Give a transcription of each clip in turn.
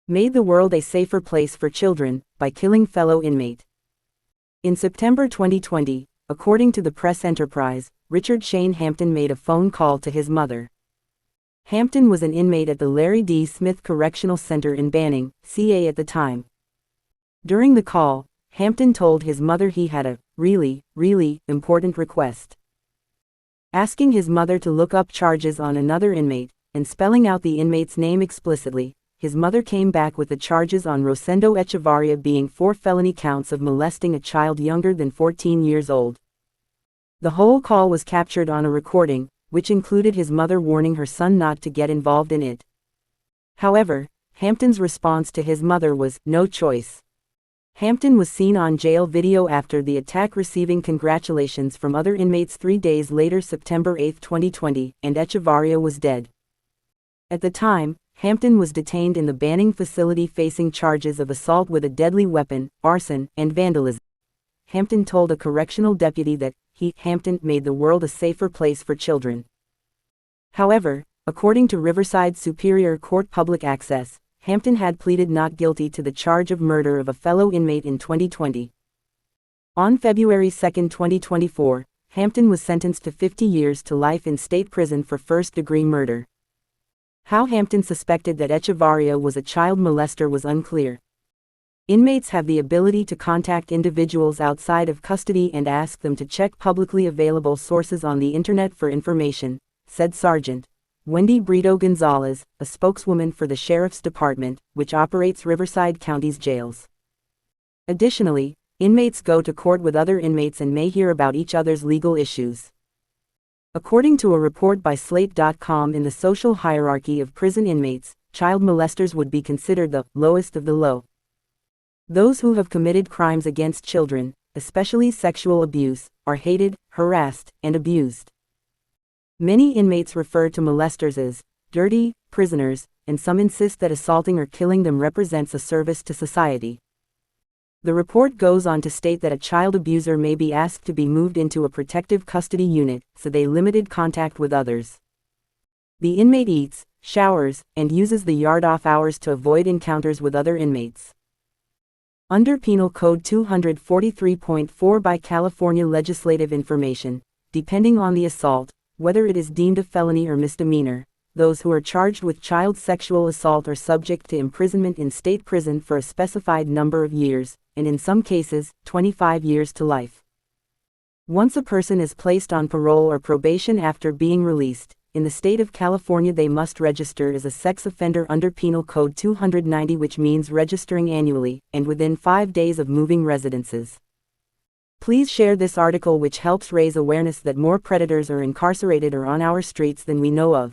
Made the world a safer place for children, by killing fellow inmate. In September 2020, according to the Press Enterprise, Richard Shane Hampton made a phone call to his mother. Hampton was an inmate at the Larry D. Smith Correctional Center in Banning, CA at the time. During the call, Hampton told his mother he had a really important request. Asking his mother to look up charges on another inmate, and spelling out the inmate's name explicitly, his mother came back with the charges on Rosendo Echevarria being 4 felony counts of molesting a child younger than 14 years old. The whole call was captured on a recording, which included his mother warning her son not to get involved in it. However, Hampton's response to his mother was, "No choice." Hampton was seen on jail video after the attack receiving congratulations from other inmates 3 days later, September 8, 2020, and Echevarria was dead. At the time, Hampton was detained in the Banning facility facing charges of assault with a deadly weapon, arson, and vandalism. Hampton told a correctional deputy that he, Hampton, made the world a safer place for children. However, according to Riverside Superior Court Public Access, Hampton had pleaded not guilty to the charge of murder of a fellow inmate in 2020. On February 2, 2024, Hampton was sentenced to 50 years to life in state prison for first-degree murder. How Hampton suspected that Echevarria was a child molester was unclear. Inmates have the ability to contact individuals outside of custody and ask them to check publicly available sources on the internet for information, said Sergeant Wendy Brito Gonzalez, a spokeswoman for the Sheriff's Department, which operates Riverside County's jails. Additionally, inmates go to court with other inmates and may hear about each other's legal issues. According to a report by Slate.com, in the social hierarchy of prison inmates, child molesters would be considered the lowest of the low. Those who have committed crimes against children, especially sexual abuse, are hated, harassed, and abused. Many inmates refer to molesters as dirty prisoners, and some insist that assaulting or killing them represents a service to society. The report goes on to state that a child abuser may be asked to be moved into a protective custody unit, so they limited contact with others. The inmate eats, showers, and uses the yard off hours to avoid encounters with other inmates. Under Penal Code 243.4 by California Legislative Information, depending on the assault, whether it is deemed a felony or misdemeanor, those who are charged with child sexual assault are subject to imprisonment in state prison for a specified number of years, and in some cases, 25 years to life. Once a person is placed on parole or probation after being released, in the state of California they must register as a sex offender under Penal Code 290, which means registering annually, and within 5 days of moving residences. Please share this article, which helps raise awareness that more predators are incarcerated or on our streets than we know of.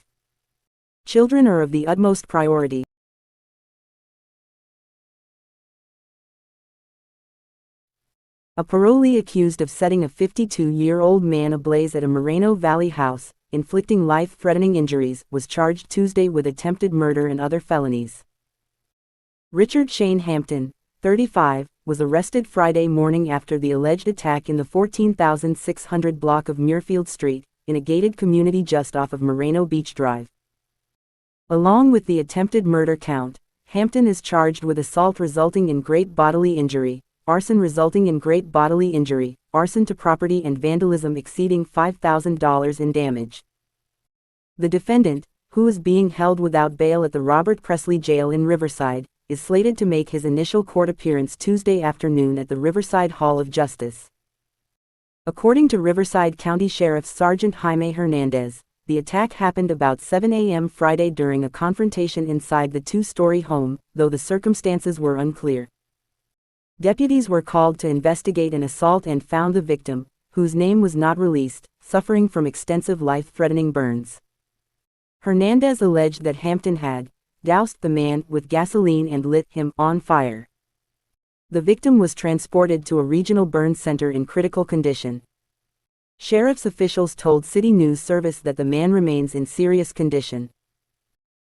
Children are of the utmost priority. A parolee accused of setting a 52-year-old man ablaze at a Moreno Valley house, inflicting life-threatening injuries, was charged Tuesday with attempted murder and other felonies. Richard Shane Hampton, 35, was arrested Friday morning after the alleged attack in the 14,600 block of Muirfield Street, in a gated community just off of Moreno Beach Drive. Along with the attempted murder count, Hampton is charged with assault resulting in great bodily injury, arson resulting in great bodily injury, arson to property, and vandalism exceeding $5,000 in damage. The defendant, who is being held without bail at the Robert Presley Jail in Riverside, is slated to make his initial court appearance Tuesday afternoon at the Riverside Hall of Justice. According to Riverside County Sheriff Sergeant Jaime Hernandez, the attack happened about 7 a.m. Friday during a confrontation inside the 2-story home, though the circumstances were unclear. Deputies were called to investigate an assault and found the victim, whose name was not released, suffering from extensive life-threatening burns. Hernandez alleged that Hampton had doused the man with gasoline and lit him on fire. The victim was transported to a regional burn center in critical condition. Sheriff's officials told City News Service that the man remains in serious condition.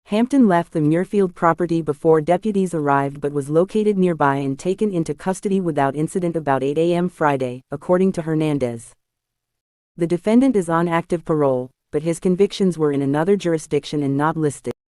Hampton left the Muirfield property before deputies arrived but was located nearby and taken into custody without incident about 8 a.m. Friday, according to Hernandez. The defendant is on active parole, but his convictions were in another jurisdiction and not listed.